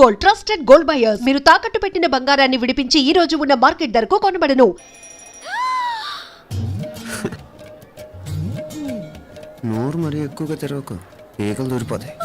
Gold trusted gold buyers. మీరు తాకట్టు పెట్టిన బంగారాన్ని విడిపించి ఈ రోజు ఉన్న మార్కెట్ ధరకు కొనబడను. నోరు మరీ ఎక్కువగా తెరవకు, ఈగలు దూరిపోతాయి.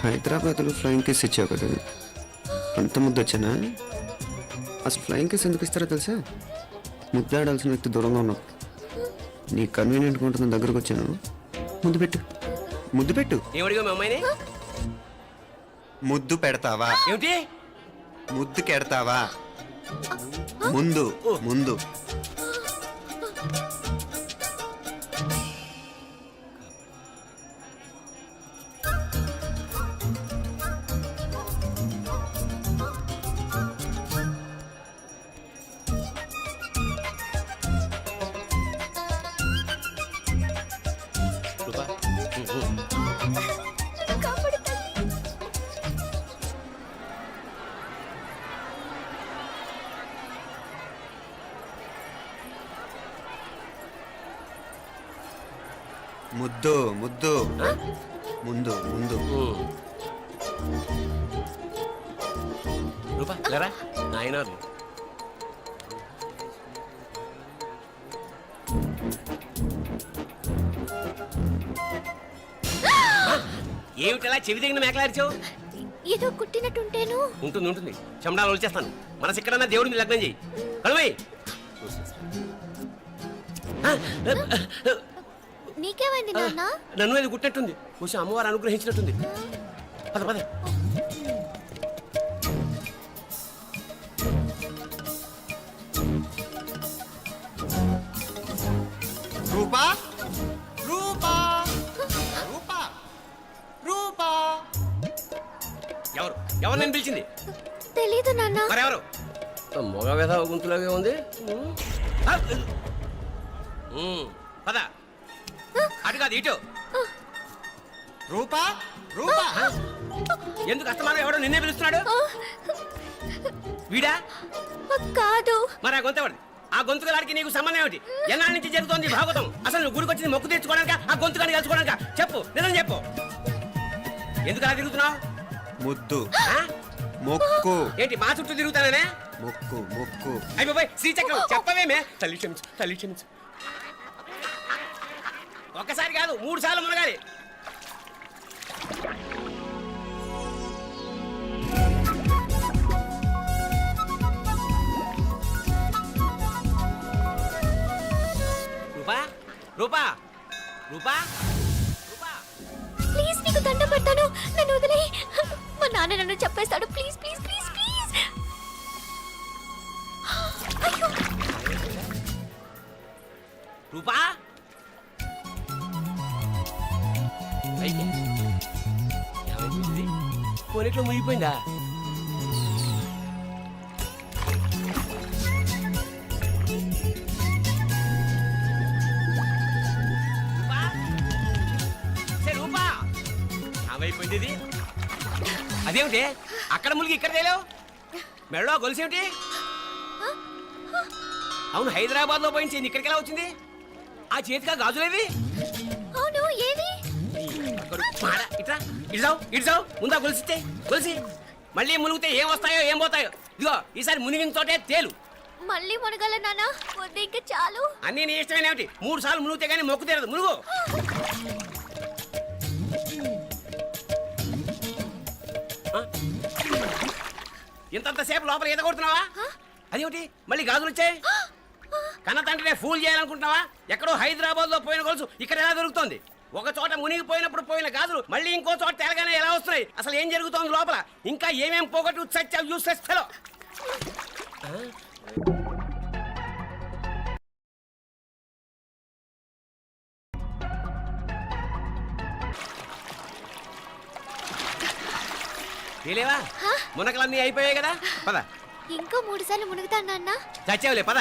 హైదరాబాద్లో ఫ్లయింగ్ కేస్ ఇచ్చావు కదా, అంత ముద్దు వచ్చానా? అసలు ఫ్లయింగ్ కేస్ ఎందుకు ఇస్తారో తెలుసా? ముద్దాడాల్సిన వ్యక్తి దూరంగా ఉన్నావు. నీ కన్వీనియంట్గా ఉంటుంది, దగ్గరకు వచ్చాను. ముద్దు పెట్టు, ముద్దు పెట్టు. ఏమడిగా మీ అమ్మాయిని? ముద్దు పెడతావా? ఏమిటి ముద్దు కెడతావా? ముందు ముందు. ముద్దు ముద్దు ముందు ముందు. రూపా లేరా నాయన. ఏమిటలా చెవి దగ్గర మేకలాడిచావు? ఏదో కుట్టినట్టుంటేను. ఉంటుంది ఉంటుంది, చెమడాలు వచ్చేస్తాను. మనసు ఎక్కడన్నా దేవుడిని లగ్నం చేయి. కలువై నీకేమైంది నాన్న? నన్ను అది గుట్టినట్టుంది, కొంచెం అమ్మవారు అనుగ్రహించినట్టుంది. పద పద. రూపా రూపా రూపా రూపా. ఎవరు ఎవరు నేను పిలిచింది? తెలీదు నాన్న. మరెవరు? మగ వేధ గుంతులాగే ఉంది. పద. అటు కాదు ఇటు. రూపా రూపా. ఎందుకు అస్తమానం ఎవడో నిన్నే పిలుస్తున్నాడు? వీడా కాదు. మరి ఆ గొంతు ఎవడు? ఆ గొంతుకలాడికి నీకు సంబంధం ఏమిటి? ఎన్నాళ్ళ నుంచి జరుగుతోంది భాగవతం? అసలు నువ్వు గుడికి వచ్చింది మొక్కు తీర్చుకోవడానిక, ఆ గొంతుకాన్ని కలుసుకోవడానిక? చెప్పు, నిజం చెప్పు. ఎందుకు అలా తిరుగుతున్నావు? ముద్దు మొక్కు. ఏంటి మా చుట్టూ తిరుగుతానే? మొక్కు మొక్కు. అయిపోయి శ్రీచక్రం చెప్పవేమే? తల్లి క్షమించు, తల్లి క్షమించు. ఒక్కసారి కాదు 3 సార్లు మునగాలి. రూపా రూపా రూపా రూపా, ప్లీజ్ నీకు దండ పెడతాను, నన్ను వదిలే. మా నాన్న నన్ను చెప్పేస్తాడు. Please please please please. అయ్యో రూపా. కొనిట్లో మునిగిపోయిందా? రూపా ఏమైపోయింది ఇది? అదేమిటి అక్కడ మునిగి ఇక్కడ తేలేవు? మెడలో గొలుసు ఏమిటి? అవును, హైదరాబాద్ లో పోయించింది, ఇక్కడికి ఎలా వచ్చింది? ఆ చేతిగా గాజులేవి? అవును, ఏది? ఇట్రా ఇడ్సావు ముందా గొలిసితే గొలిసి మళ్ళీ మునిగితే ఏం వస్తాయో ఏం పోతాయో. ఇదిగో ఈసారి మునిగిన తోటే తేలు. మళ్ళీ మునగల నాన్న, వద్దు ఇంకా చాలు. అన్నీ నీ ఇష్టమైన ఏమిటి? 3 సార్లు మునిగితే గానీ మొక్కు తీరదు. మునుగు. ఇంతంతసేపు లోపల ఈత కొడుతున్నావా? అదేమిటి మళ్ళీ గాజులు వచ్చాయి? కన్న తండ్రినే ఫూల్ చేయాలనుకుంటున్నావా? ఎక్కడో హైదరాబాద్ లో పోయిన గొలుసు ఇక్కడ ఎలా దొరుకుతోంది? ఒక చోట మునిగిపోయినప్పుడు పోయిన గాజులు మళ్ళీ ఇంకో చోట తేలగానే ఎలా వస్తున్నాయి? అసలు ఏం జరుగుతోంది లోపల? ఇంకా ఏమేం పోగొట్టు చచ్చావు యూస్లెస్ ఫెలో. తెలియవా? మునకలన్నీ అయిపోయాయి కదా, పద. ఇంకో 3 సార్లు మునుగుతాను నాన్న. చచ్చావులే, పద.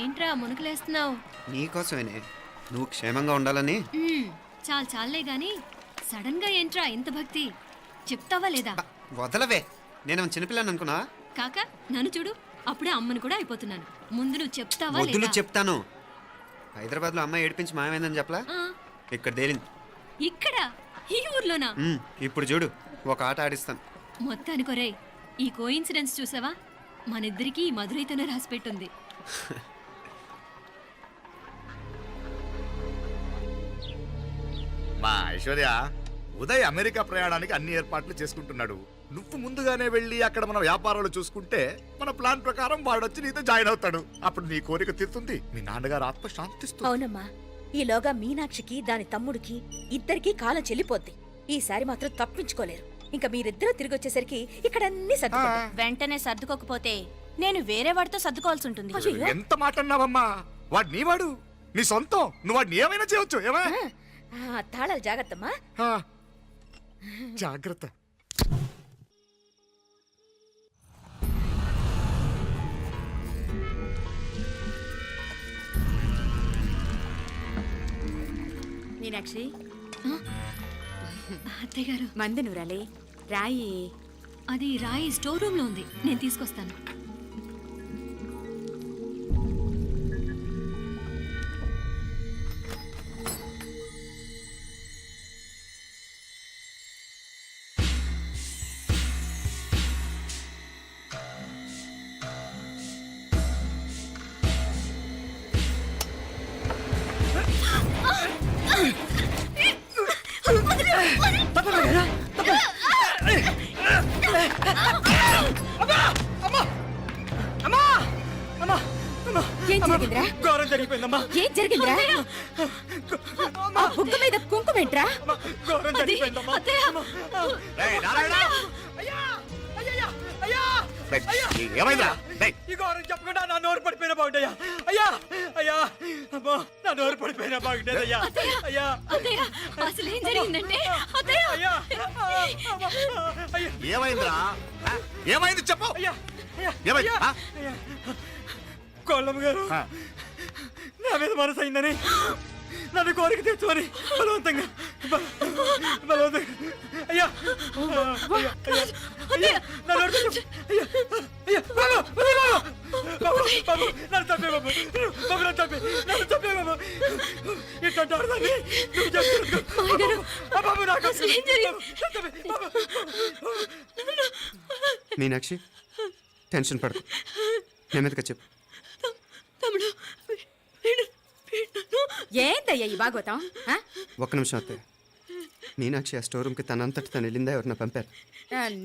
ఏంట్రా మునుకులేస్తున్నావు? నీకోసమేనే, నువ్వు క్షేమంగా ఉండాలని. చాలే గాని సడన్ గా ఏంట్రా ఇంత భక్తి? చెప్తావా లేదా? వదలవే, నేను చిన్నపిల్లని అనుకున్నా. కాక నన్ను చూడు, అప్పుడే అమ్మని కూడా అయిపోతున్నాను. ముందు నువ్వు చెప్తావా వద్దులు లేదా? చెప్తాను. హైదరాబాద్ లో అమ్మాయి ఏడిపించి మాయమైందని చెప్పలా, ఆ, ఇక్కడ తేలింది. ఇక్కడ ఈ ఊర్లోనా? ఇప్పుడు చూడు, ఒక ఆట ఆడిస్తాను. మొత్తానికొరేయ్, ఈ కోయిన్సిడెన్స్ చూసావా? మనిద్దరికి ఈ మధురైతోనే రాసిపెట్టుంది. మా ఐశ్వర్య, ఉదయ్ అమెరికా ప్రయాణానికి అన్ని ఏర్పాట్లు చేసుకుంటున్నాడు. నువ్వు ముందుగానే వెళ్ళి అక్కడ మన వ్యాపారాలు చూసుకుంటే మన ప్లాన్ ప్రకారం వాడు వచ్చి నీతో జాయిన్ అవుతాడు. అప్పుడు నీ కోరిక తీరుతుంది, మీ నాన్నగారు ఆత్మ శాంతిస్తుంది. అవునమ్మా, ఈలోగా మీనాక్షికి దాని తమ్ముడికి ఇద్దరికీ కాలం చెల్లిపోద్ది. ఈసారి మాత్రం తప్పించుకోలేరు. ఇంకా మీరిద్దరూ తిరిగి వచ్చేసరికి ఇక్కడ అన్ని సర్దుకుంటాయి. వెంటనే సర్దుకోకపోతే నేను వేరే వాడితో సర్దుకోవాల్సి ఉంటుంది. అయ్యయ్యో. ఎంత మాట అన్నావమ్మా? వాడు నీ వాడు, నీ సొంతం. నువ్వు వాడిని ఏమైనా చేయొచ్చు. ఏమా తాళాలు జాగ్రత్తమ్మా. జాగ్రత్త. మీనాక్షి, అత్తయ్య గారు, మందు నూరాలి, రాయి. అది రాయి స్టోర్ రూమ్ లో ఉంది, నేను తీసుకొస్తాను. ఏం జరిగిందిరా? ఘోరం జరిగిపోయిందమ్మా. ఏం జరిగిందిరా? ఆ బుగ్గ మీద కుంకుమేంట్రా? ఘోరం జరిగిపోయిందమ్మా. రేయ్, నారాయణ! అయ్యా! అయ్యయ్యా! అయ్యా! రేయ్, ఏమైందిరా? రేయ్, ఈ ఘోరం చెప్పకుండా నా నోరు పడిపోయిన బాగుండయ్యా. అయ్యా! అయ్యా! అమ్మో, నా నోరు పడిపోయిన బాగుండేదయ్యా. అయ్యా! అత్తయ్య, అసలు ఏం జరిగిందంటే అత్తయ్య, అయ్యా! అయ్యా! ఏమైందిరా? ఏమైంది చెప్పు. అయ్యా! అయ్యా! ఏమైంది? ఆ? అయ్యా! కోళ్ళమ్మ గారు ఆ. నా మీద మనసు అయిందని నన్ను కోరిక తెచ్చుకొని బలవంతంగా అయ్యా! అయ్యా! అయ్యా! నా నోరు తెచ్చు. అయ్యా! అయ్యా! బాబు! బాబు! బాబు! నన్ను చంపే బాబు! బాబు, నన్ను చంపే! నన్ను చంపే బాబు! ఇట్లాంటి ఆడదాన్ని నువ్వు చేస్తున్నావు. బాబు, నాకు అసలు ఏం జరిగింది? నన్ను చంపే! బాబు! మీనాక్షి, టెన్షన్ పడకు, నెమ్మదిగా చెప్పు. తమ్ముడు, ఏందయ్యా ఈ భాగవతం? ఆ? ఒక్క నిమిషం అత్తయ్య. మీనాక్షి ఆ స్టోర్ రూమ్కి తనంతటి తను వెళ్ళిందా, ఎవరిన పంపారు?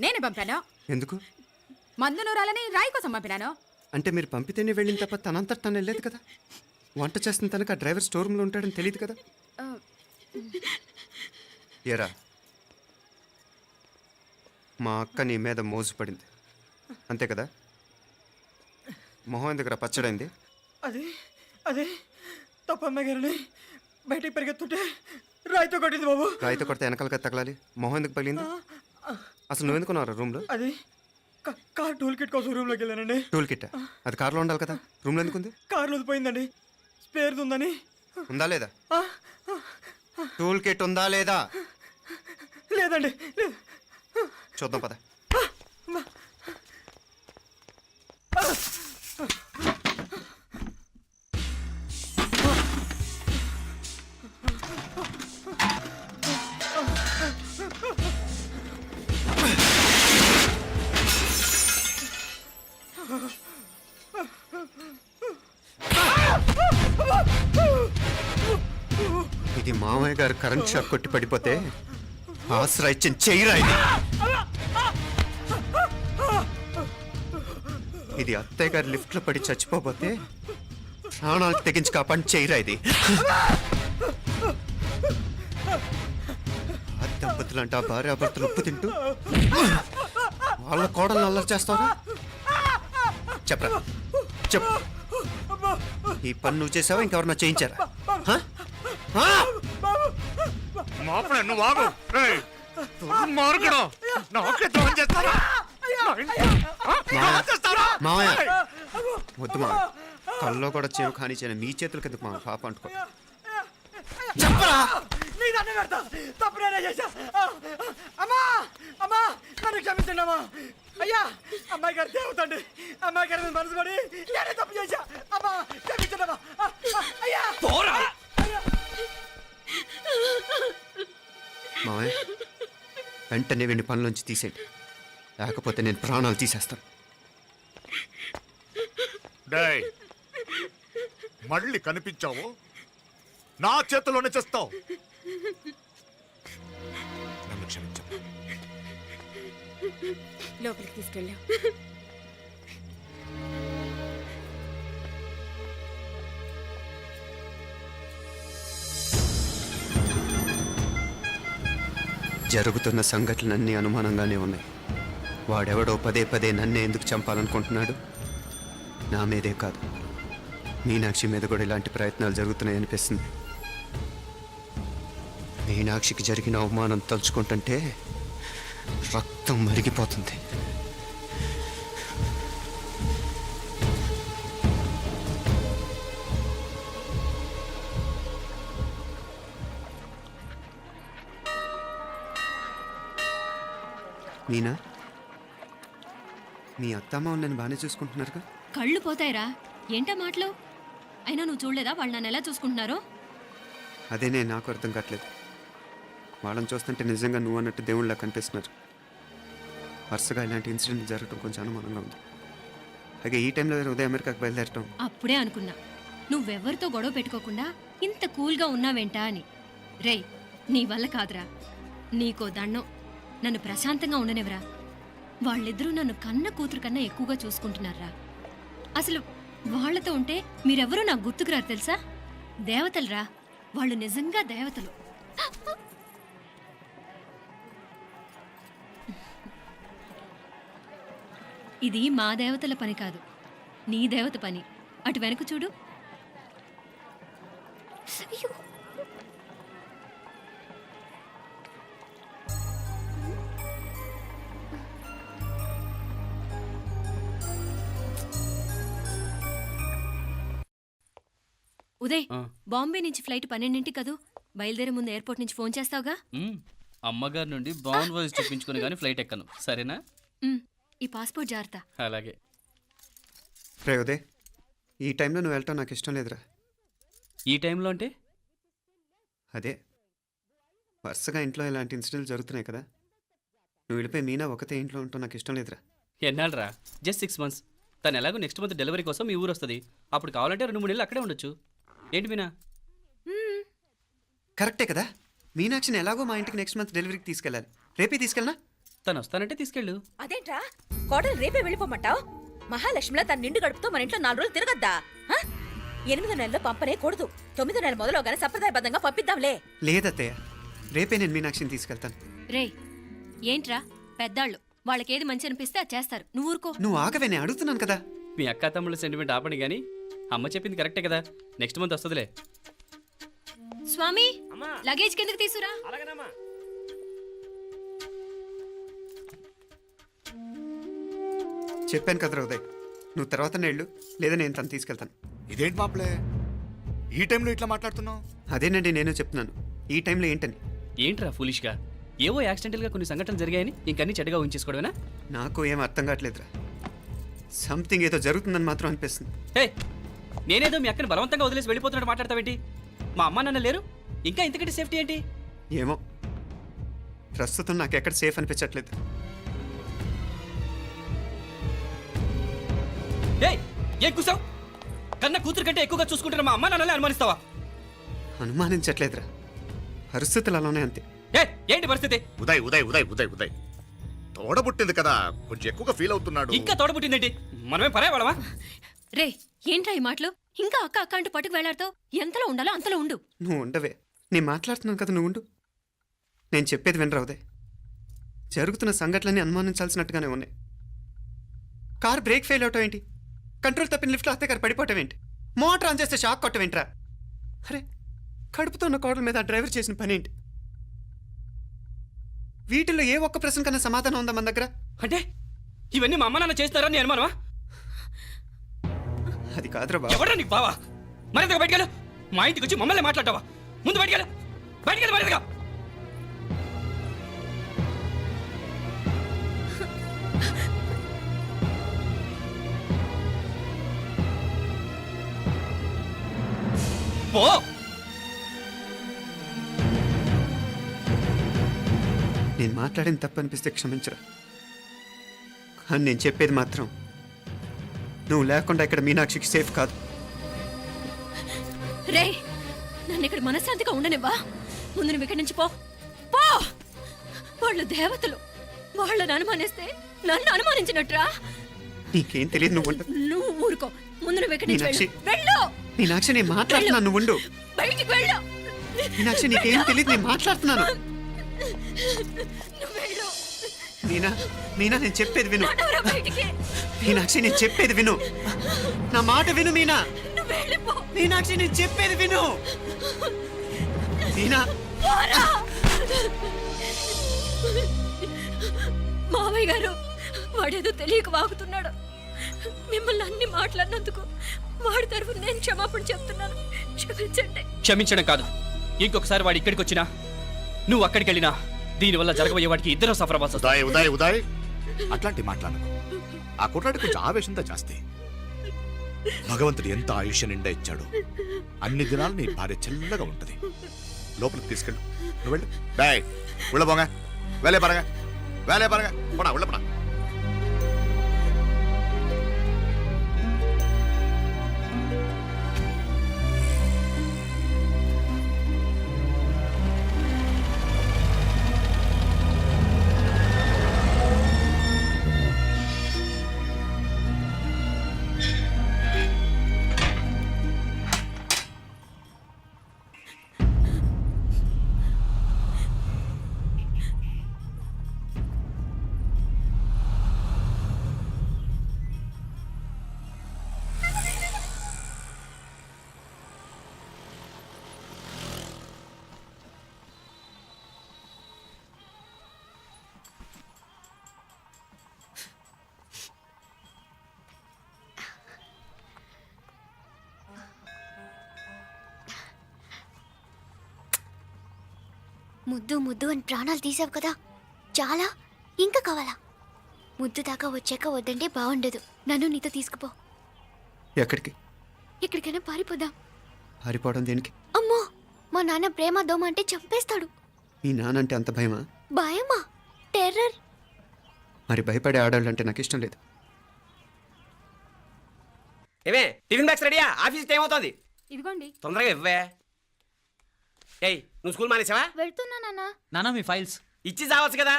నేనే పంపాను. ఎందుకు? మందు నూరాలని రాయి కోసం పంపినాను. అంటే మీరు పంపితేనే వెళ్ళింది తప్ప తనంతటి తను వెళ్ళలేదు కదా. వంట చేస్తున్న తనకు ఆ డ్రైవర్ స్టోర్ రూమ్లో ఉంటాడని తెలియదు కదా. ఏరా, మా అక్క నీ మీద మోజు పడింది అంతే కదా. మొహం ఎందుకు పచ్చడైంది? అదే తప్పమ్మ గారిని బయటికి పరిగెత్తుంటే రాయితో కొట్టింది బాబు. రాయితో కొడితే వెనకాలగా తగలాలి, మొహం ఎందుకు పగిలింది? అసలు నువ్వు ఎందుకున్నావు రూమ్లో? అది కార్ టూల్ కిట్ కోసం రూమ్లోకి వెళ్ళానండి. టూల్ కిట్ అది కార్లో ఉండాలి కదా, రూమ్లో ఎందుకుంది? కార్లో పోయిందండి, స్పేర్ ఉందని. ఉందా లేదా? టూల్ కిట్ ఉందా లేదా? లేదండి, లేదు. చూద్దాం పద. ఇది మామయ్య గారు కరెంట్ షాక్ కొట్టి పడిపోతే ఆసరా ఇచ్చిన చెయ్యిరా ఇది. ఇది అత్తయ్య గారు లిఫ్ట్ లో పడి చచ్చిపోతే ప్రాణాలకు తెగించి కాపాడి చెయ్యిరా ఇది. ఆ దంపతులంట భార్యాభర్తలు ఉప్పు తింటూ వాళ్ళ కోడలు అల్లరి చేస్తారా? చెప్పరా, చెప్పు. ఈ పని నువ్వు చేసావా, ఇంకెవరన్నా చేయించారా? మాపడే నువ్వు ఆగు. రేయ్, దుర్మార్గుడు. నాకే ద్రోహం చేస్తారా? మావయ్య, వద్దు మావయ్య, కల్లో కూడా చేవు కానిచ్చిన మీ చేతుల కింద మా పాప అంటుకో. నీ దండం పెడతా, తప్పు నేనే చేశా. అమ్మా అమ్మా, నన్ను క్షమించండి అమ్మా. అయ్యా, అమ్మాయి గారు దేవుతండి, అమ్మాయి గారి మీద మనసు పడి నేనే తప్పు చేశా. అమ్మా క్షమించండి అమ్మా. అయ్యా మావయ్య వెంటనే వెండి పనులోంచి తీసేయండి, లేకపోతే నేను ప్రాణాలు తీసేస్తాను. డేయ్, మళ్ళీ కనిపించావు నా చేతిలోనే చేస్తావు. నన్ను క్షమించమ్మా. లోపలికి తీసుకెళ్ళాం. జరుగుతున్న సంఘటనలన్నీ అనుమానంగానే ఉన్నాయి. వాడెవడో పదే పదే నన్నే ఎందుకు చంపాలనుకుంటున్నాడు? నా మీదే కాదు, మీనాక్షి మీద కూడా ఇలాంటి ప్రయత్నాలు జరుగుతున్నాయి అనిపిస్తుంది. మీనాక్షికి జరిగిన అవమానం తలుచుకుంటుంటే రక్తం మరిగిపోతుంది. మీనా, మీ అత్తమ్మ నన్ను బాగానే చూసుకుంటున్నారుగా? కళ్ళు పోతాయిరా, ఏంటా మాటలు? అయినా నువ్వు చూడలేదా వాళ్ళు నన్ను ఎలా చూసుకుంటున్నారో? అదేనే నాకు అర్థం కావట్లేదు. వాళ్ళని చూస్తుంటే నిజంగా నువ్వు అన్నట్టు దేవుళ్ళ కనిపిస్తున్నారు. వరుసగా ఇలాంటి ఇన్సిడెంట్ జరగడం కొంచెం అనుమానంగా ఉంది. అలాగే ఈ టైంలో ఉదయం అమెరికాకు బయలుదేరటం. అప్పుడే అనుకున్నా నువ్వెవ్వరితో గొడవ పెట్టుకోకుండా ఇంత కూల్గా ఉన్నావేంటా అని. రేయ్, నీ వల్ల కాదురా, నీకో దండం, నన్ను ప్రశాంతంగా ఉండనివ్వరా. వాళ్ళిద్దరూ నన్ను కన్న కూతురు కన్నా ఎక్కువగా చూసుకుంటున్నారా. అసలు వాళ్లతో ఉంటే మీరెవరూ నాకు గుర్తుకురారు తెలుసా? దేవతలురా, వాళ్ళు నిజంగా దేవతలు. ఇది మా దేవతల పని కాదు, నీ దేవత పని. అటు వెనక చూడు. అయ్యో, ఉదయ్, బాంబే నుంచి ఫ్లైట్ 12ంటికి కదూ. బయలుదేరే ముందు ఎయిర్పోర్ట్ నుంచి ఫోన్ చేస్తావుగా? అమ్మగారి నుండి బాండ్ వాయిస్ చూపించుకుని కానీ ఫ్లైట్ ఎక్కను, సరేనా? ఈ పాస్పోర్ట్ జాగ్రత్త. అలాగే. రే ఉదయ్, ఈ టైంలో నువ్వు వెళ్ళటం నాకు ఇష్టం లేదురా. ఈ టైంలో అంటే? అదే, వరుసగా ఇంట్లో ఇలాంటి ఇన్సిడెంట్లు జరుగుతున్నాయి కదా. నువ్వు వెళ్ళిపోయి మీనా ఒకతే ఇంట్లో ఉంటావు నాకు ఇష్టం లేదురా. ఎన్నాళ్ళరా? Just 6 months. తను ఎలాగో నెక్స్ట్ మంత్ డెలివరీ కోసం మీ ఊరు వస్తుంది. అప్పుడు కావాలంటే 2-3 నెలలు అక్కడే ఉండొచ్చు. ఏంటి మీనా? కరెక్టే కదా. మీనాక్షిని ఎలాగో మా ఇంటికి నెక్స్ట్ మంత్ డెలివరీకి తీసుకెళ్ళాలి. రేపే తీసుకెళ్ళనా? తను వస్తానంటే తీసుకెళ్ళు. అదేంట్రా, కోడలు రేపే వెళ్ళిపోమంటావు? మహాలక్ష్మిలా తన నిండు గడుపుతో మన ఇంట్లో 4 రోజులు తిరగద్దా? 8వ నెలలో పంపనే కూడదు. 9వ నెల మొదలుగానే సంప్రదాయబద్ధంగా పంపిద్దాంలే. లేదత్తయ్య, రేపే నేను మీనాక్షిని తీసుకెళ్తాను. రేయ్, ఏంట్రా పెద్దాళ్ళు, వాళ్ళకేది మంచి అనిపిస్తే అది చేస్తారు. నువ్వు ఊరుకో. నువ్వు ఆగవే, నేను అడుగుతున్నాను కదా. మీ అక్క తమ్ముళ్ళ సెంటిమెంట్ ఆపండి కానీ అమ్మ చెప్పింది కరెక్టే కదా. నెక్స్ట్ మంత్ వస్తుందిలే. స్వామి, లగేజ్ కిందకి తీసురా. అలాగేనమ్మా. చెప్పాను కదరా ఉదయ్, నువ్వు తర్వాత నేళ్ళు లేదా నేను తను తీసుకెళ్తాను. ఇదేంటి మాప్లే, ఈ టైంలో ఇట్లా మాట్లాడుతున్నావు? అదేనండి నేను చెప్తున్నాను, ఈ టైంలో ఏంటని. ఏంట్రా ఫులిష్గా? ఏవో యాక్సిడెంటల్గా కొన్ని సంఘటనలు జరిగాయని ఇంకన్నీ చెడ్డగా ఊహించేసుకోవడమేనా? నాకు ఏం అర్థం కావట్లేదురా. సంథింగ్ ఏదో జరుగుతుందని మాత్రం అనిపిస్తుంది. హే, నేనేదో మీ అక్కని బలవంతంగా వదిలేసి వెళ్ళిపోతున్నట్టు మాట్లాడతావేంటి? మా అమ్మ నాన్న లేరు, ఇంకా ఇంతకంటే సేఫ్టీ ఏంటి? ఏమో, ప్రస్తుతం నాకు ఎక్కడ సేఫ్ అనిపించట్లేదు. ఏం కూసావు? కన్నా కూతురు కంటే ఎక్కువగా చూసుకుంటున్న మా అమ్మ నాన్నలే అనుమానిస్తావా? అనుమానించట్లేదురా, పరిస్థితులు అలానే అంతే. ఏంటి పరిస్థితి? ఉదయ్ ఉదయ్ ఉదయ్ ఉదయ్ ఉదయ్ తోడబుట్టింది కదా, కొంచెం ఎక్కువగా ఫీల్ అవుతున్నాడు. ఇంకా తోడబుట్టిందేంటి? మనమే పరాయవాడవా? రే, ఏంట్రా ఈ మాటలు? ఇంకా అక్క అక్క అంటూ పట్టుకు వెళ్లాడుతావు. ఎంతలో ఉండాలో అంతలో ఉండు. నువ్వు ఉండవే, నేను మాట్లాడుతున్నాను కదా, నువ్వు ఉండు. నేను చెప్పేది వినరా ఉదయ్, జరుగుతున్న సంఘటనలన్నీ అనుమానించాల్సినట్టుగానే ఉన్నాయి. కార్ బ్రేక్ ఫెయిల్ అవటం ఏంటి? కంట్రోల్ తప్పిన లిఫ్ట్లో అత్తే గారు పడిపోవటం ఏంటి? మోటార్ ఆన్ చేస్తే షాక్ కొట్టం ఏంట్రా? అరే, కడుపుతో ఉన్న కోడల మీద ఆ డ్రైవర్ చేసిన పని ఏంటి? వీటిల్లో ఏ ఒక్క ప్రశ్న కన్నా సమాధానం ఉందా మన దగ్గర? అంటే ఇవన్నీ మా అమ్మ నాన్న చేస్తారని అనుమానమా? అది కాదురా బావ. ఎవరా నీకు బావా? మరింతగా బయటకెళ్ళు. మా ఇంటికి వచ్చి మమ్మల్ని మాట్లాడతావా? ముందు బయటకెళ్ళు. బయటకెళ్ళు మరింతగా. పో. నేను మాట్లాడిన తప్పు అనిపిస్తే క్షమించరా, కానీ నేను చెప్పేది మాత్రం నువ్వు లేకుండా ఇక్కడ మీనాక్షికి సేఫ్ కాదు. రే నన్ను ఇక్కడ మనశ్శాంతిగా ఉండనివ్వా. ముందు నువ్వు ఇక్కడి నుంచి పో. పో. వాళ్ళు దేవతలు. వాళ్ళని అనుమానిస్తే నన్ను అనుమానించినట్రా. నీకేం తెలియదు, నువ్వు ఉండు. నువ్వు ఊరుకో. ముందు నువ్వు ఇక్కడి నుంచి మీనాక్షి. వెళ్ళు. మీనాక్షి నేను మాట్లాడుతున్నాను, నువ్వు ఉండు. బయటికి వెళ్ళు. మీనాక్షి నీకేం తెలియదు, నేను మాట్లాడుతున్నాను. నువ్వు వెళ్ళు. మీనా మీనా నేను చెప్పేది విను. నడవరా బయటికి. మీనాక్షి నేను చెప్పేది విను, నా మాట విను. మీనా నువ్వు వెళ్ళిపో. మీనాక్షి నేను చెప్పేది విను. మీనా పోరా. మావయ్య గారు వాడేదో తెలియక వాగుతున్నాడు. మిమ్మల్ని అన్ని మాట్లాడినందుకు వాడి తరఫున నేను క్షమాపణ చెప్తున్నాను. క్షమించండి. క్షమించడం కాదు, ఇంకొకసారి వాడు ఇక్కడికి వచ్చినా నువ్వు అక్కడికి వెళ్ళినా దీనివల్ల జరగబోయే వాడికి ఇద్దరు సఫర్ అవ్వాల్సి వస్తుంది. ఉదయ్ ఉదయ్ ఉదయ్ అట్లాంటి మాట్లాడకు. ఆ కుట్రాడి కొంచెం ఆవేశంతో జాస్తి. భగవంతుడు ఎంత ఆయుష్య నిండా ఇచ్చాడు. అన్ని దినాలు నీ భార్య చల్లగా ఉంటది. లోపలికి తీసుకెళ్ళు. నువ్వు వెళ్ళు. డాయ్ ఉళ్ళ పోగా వేలే పరగా పోనా ఉళ్ళ పోనా. ముద్దు ముద్దు అని ప్రాణాలు తీసావు కదా, చాలా ఇంకా కావాలా? ముద్దు దాకా వచ్చాక వద్దంటే బాగుండదు. నన్ను నీతో తీసుకుపో. ఎక్కడికి? ఎక్కడికైనా పారిపోదాం. పారిపోవడం దేనికి? అమ్మో, మా నాన్న ప్రేమ దోమ అంటే చంపేస్తాడు. మీ నానంటే అంత భయమా? భయమా? టెర్రర్. మరి భయపడే ఆడవాళ్ళు అంటే నాకు ఇష్టం లేదు. ఏమే టిఫిన్ బ్యాగ్స్ రెడీయా? ఆఫీస్ టైం అవుతుంది. ఇదిగోండి. తొందరగా ఇవ్వే. ఏయ్ నువ్వు స్కూల్ మానేసావా? వెళ్తున్నా నాన్న. నానా మీ ఫైల్స్ ఇచ్చి చావచ్చు కదా.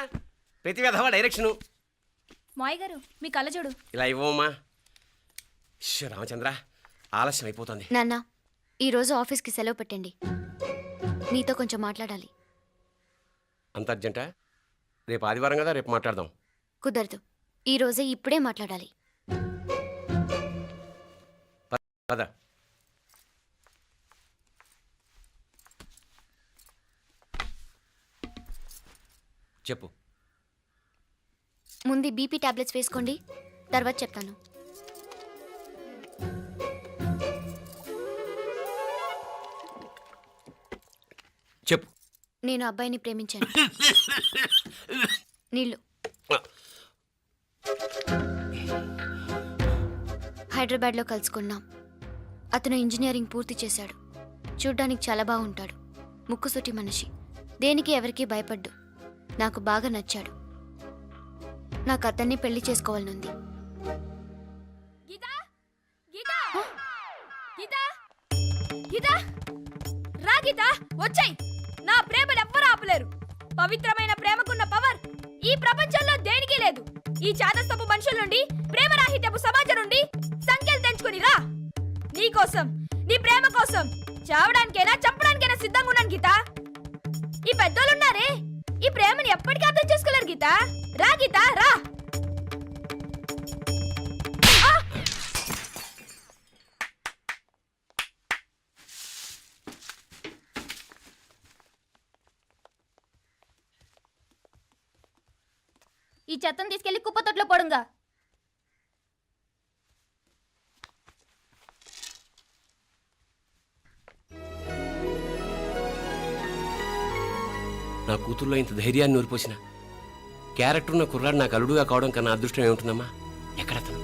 ప్రతి విధవా డైరెక్షను. మాయ్ గారు మీ కళ్ళజోడు. ఇలా ఇవ్వమ్మా. రామచంద్ర ఆలస్యం అయిపోతుంది. నాన్న, ఈరోజు ఆఫీస్కి సెలవు పెట్టండి. నీతో కొంచెం మాట్లాడాలి. అంత అర్జెంటా? రేపు ఆదివారం కదా, రేపు మాట్లాడదాం. కుదరదు, ఈరోజే ఇప్పుడే మాట్లాడాలి. పద. చెప్పు. ముందు బీపీ టాబ్లెట్స్ వేసుకోండి, తర్వాత చెప్తాను. చెప్పు. నేను అబ్బాయిని ప్రేమించాను. నీళ్ళు. హైదరాబాద్లో కలుసుకున్నాం. అతను ఇంజనీరింగ్ పూర్తి చేశాడు. చూడ్డానికి చాలా బాగుంటాడు. ముక్కుసూటి మనిషి. దేనికి ఎవరికీ భయపడ్డు. నాకు బాగా నచ్చాడు. నాకు అతన్ని పెళ్లి చేసుకోవాలనుంది. వచ్చాయి. నా ప్రేమను ఎవ్వరూ ఆపలేరు. పవిత్రమైన ప్రేమకున్న పవర్ ఈ ప్రపంచంలో దేనికి లేదు. ఈ చాదస్తపు మనుషుల నుండి, ప్రేమరాహిత్యపు సమాజం నుండి సంఖ్యలు తెంచుకుని రా. నీ కోసం, నీ ప్రేమ కోసం చావడానికైనా చంపడానికైనా సిద్ధంగా ఉన్నాను గీత. ఈ పెద్దోళ్ళున్నారే, ఈ ప్రేమని ఎప్పటికీ అర్థం చేసుకోలేరు గీత. రా గీత రా. ఈ చెత్తను తీసుకెళ్లి కుప్పతొట్లో పడుంగా. నా కూతుర్లో ఇంత ధైర్యాన్ని నూరిపోసిన క్యారెక్టర్ ఉన్న కుర్రాడు నాకు అల్లుడుగా కావడం కన్నా అదృష్టం ఏముంటుందమ్మా? ఎక్కడతను?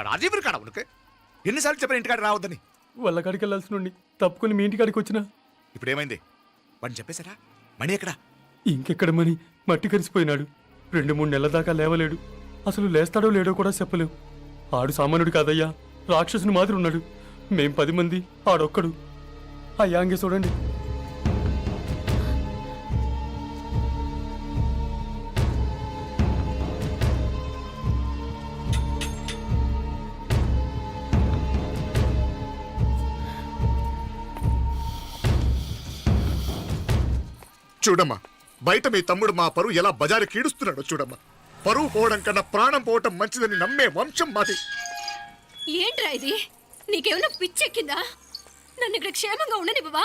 రాజీవుడు కాడ ఉనకే ఎన్నిసార్లు చెప్పిన ఇంటికాడ రావద్దని? వాళ్ళ కాడికి వెళ్ళాల్సి నుండి తప్పుకొని మీ ఇంటికాడికి వచ్చినా ఇప్పుడు ఏమైంది? వాడిని చెప్పేశారా? మణి ఎక్కడా? ఇంకెక్కడ మని మట్టి కరిసిపోయినాడు. 2-3 నెలల దాకా లేవలేడు. అసలు లేస్తాడో లేడో కూడా చెప్పలేం. ఆడు సామాన్యుడు కాదయ్యా, రాక్షసుని మాదిరి ఉన్నాడు. మేం 10 మంది, ఆడొక్కడు. అయ్యా అంగే చూడండి. చూడమ్మా, బయట మీ తమ్ముడు మా పరువు ఎలా బజారు కీడుస్తున్నాడో చూడమ్మా. పరువు పోవడం కన్నా ప్రాణం పోవటం మంచిదని నమ్మే వంశం మాది. ఏంట్రా ఇది? నీకేమైనా పిచ్చెక్కిందా? నన్ను ఇక్కడ క్షేమంగా ఉండనివ్వవా?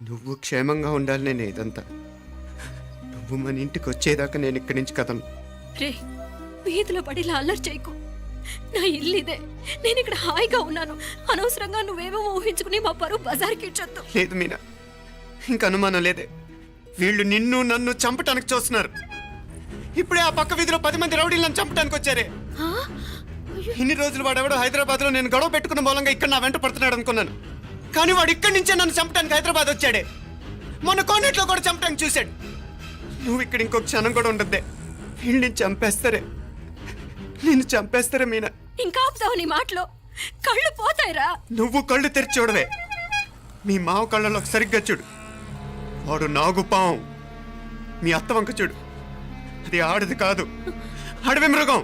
నువ్వు క్షేమంగా ఉండాలి. నేను ఇదంతా నువ్వు మన ఇంటికి వచ్చేదాకా నేను ఇక్కడి నుంచి కదను. రే, వీధిలో పడి ఇలా అల్లరి చేయకు. నా ఇల్లు ఇదే. నేను ఇక్కడ హాయిగా ఉన్నాను. అనవసరంగా నువ్వేమో ఊహించుకుని మా పరువు బజార్కి ఇచ్చొద్దు. లేదు మీనా, ఇంక అనుమానం లేదే. వీళ్ళు నిన్ను నన్ను చంపటానికి చూస్తున్నారు. ఇప్పుడే ఆ పక్క వీధిలో 10 మంది రౌడీలు నన్ను చంపటానికి వచ్చారే. ఇన్ని రోజులు వాడెవడో హైదరాబాద్లో నేను గొడవ పెట్టుకున్న మూలంగా ఇక్కడ నా వెంట పడుతున్నాడు అనుకున్నాను. కానీ వాడు ఇక్కడి నుంచే నన్ను చంపటానికి హైదరాబాద్ వచ్చాడే. మొన్న కోనేట్లో కూడా చంపటానికి చూశాడు. నువ్వు ఇక్కడ ఇంకొక క్షణం కూడా ఉండద్దే. వీళ్ళని చంపేస్తారే, నేను చంపేస్తారే మీనా. ఇంకా ఆపుతావు నీ మాటలో? కళ్ళు పోతాయిరా. నువ్వు కళ్ళు తెరిచి చూడవే. మీ మావ కళ్ళలో సరిగ్గా చూడు. వాడు నాగుపాం. మీ అత్త వంక చూడు, అది ఆడది కాదు, అడవి మృగం.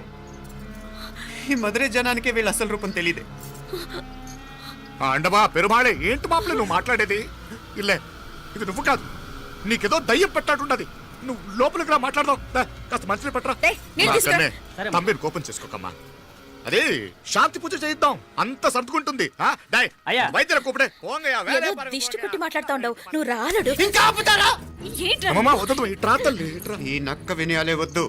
ఈ మధుரை జనానికే వీళ్ళ అసలు రూపం తెలియదే. అండమా పెరుమాళే, ఏంటి మాపలే నువ్వు మాట్లాడేది? ఇల్లే, ఇది నువ్వు కాదు, నీకేదో దయ్యం పెట్టాడున్నది. నువ్వు లోపలికి రా, మాట్లాడదాం. కాస్త మంచిని పట్టరా. తమ్మిని కోపం చేసుకోకమ్మా. అదే శాంతి పూజ చేయిద్దాం, అంత సర్దుకుంటుంది. వైద్యుల కూపడే దిష్టి పెట్టి మాట్లాడుతా ఉండవు. నువ్వు రానడు. ఇంకా ఆపుతారా? ఈ నక్క వినయాలే వద్దు.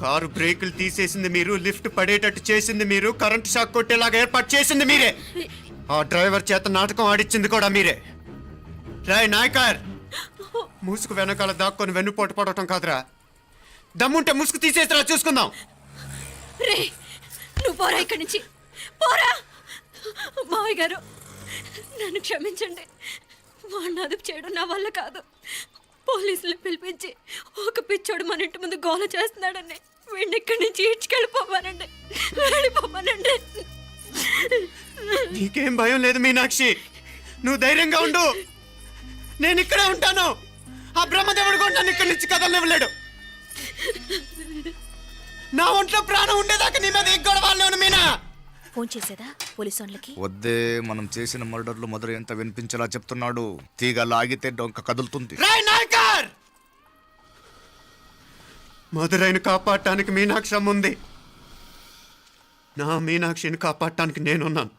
కారు బ్రేకులు తీసేసింది మీరు, లిఫ్ట్ పడేటట్టు చేసింది మీరు, కరెంట్ షాక్ కొట్టేలాగా ఏర్పాటు చేసింది మీరే. ఆ డ్రైవర్ చేత నాటకం ఆడిచ్చింది కూడా మీరే. రాయ్ నాయకర్, ముసుగు వెనకాల దాక్కొని వెన్నుపోటు పడటం కాదురా. దమ్ముంటే ముసుగు తీసేసిరా, చూసుకుందాం. రే, నువ్వు పోరా ఇక్కడి నుంచి, పోరా. మావయ్య గారు, నన్ను క్షమించండి. వాడిని అదుపు చేయడం నా వల్ల కాదు. పోలీసులు పిలిపించి ఒక పిచ్చోడు మన ఇంటి ముందు గోల చేస్తున్నాడని వీడిని ఇక్కడి నుంచి ఈడ్చుకెళ్ళిపోమానండి, వెళ్ళిపోమానండి. నీకేం భయం లేదు మీనాక్షి, నువ్వు ధైర్యంగా ఉండు. నేను ఇక్కడే ఉంటాను. ఆ బ్రహ్మదేవుడు కూడా నన్ను ఇక్కడి నుంచి కదలనివ్వలేడు. నా ఒంట్లో ప్రాణం ఉండేదాకా నీ మీద గొడవలేను మీనా. ఫోన్ చేసేదా పోలీసు వాళ్ళకి? వద్దే, మనం చేసిన మర్డర్లు మధుర ఎంత వినిపించేలా చెప్తున్నాడు. తీగ లాగితే డొంక కదులుతుంది. రాయ్ నాయకర్, మధురైని కాపాడటానికి మీనాక్షి అమ్మ ఉంది. నా మీనాక్షిని కాపాడటానికి నేనున్నాను.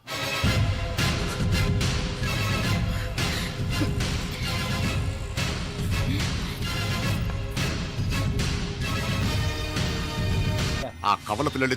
ఆ కవల పిల్లలు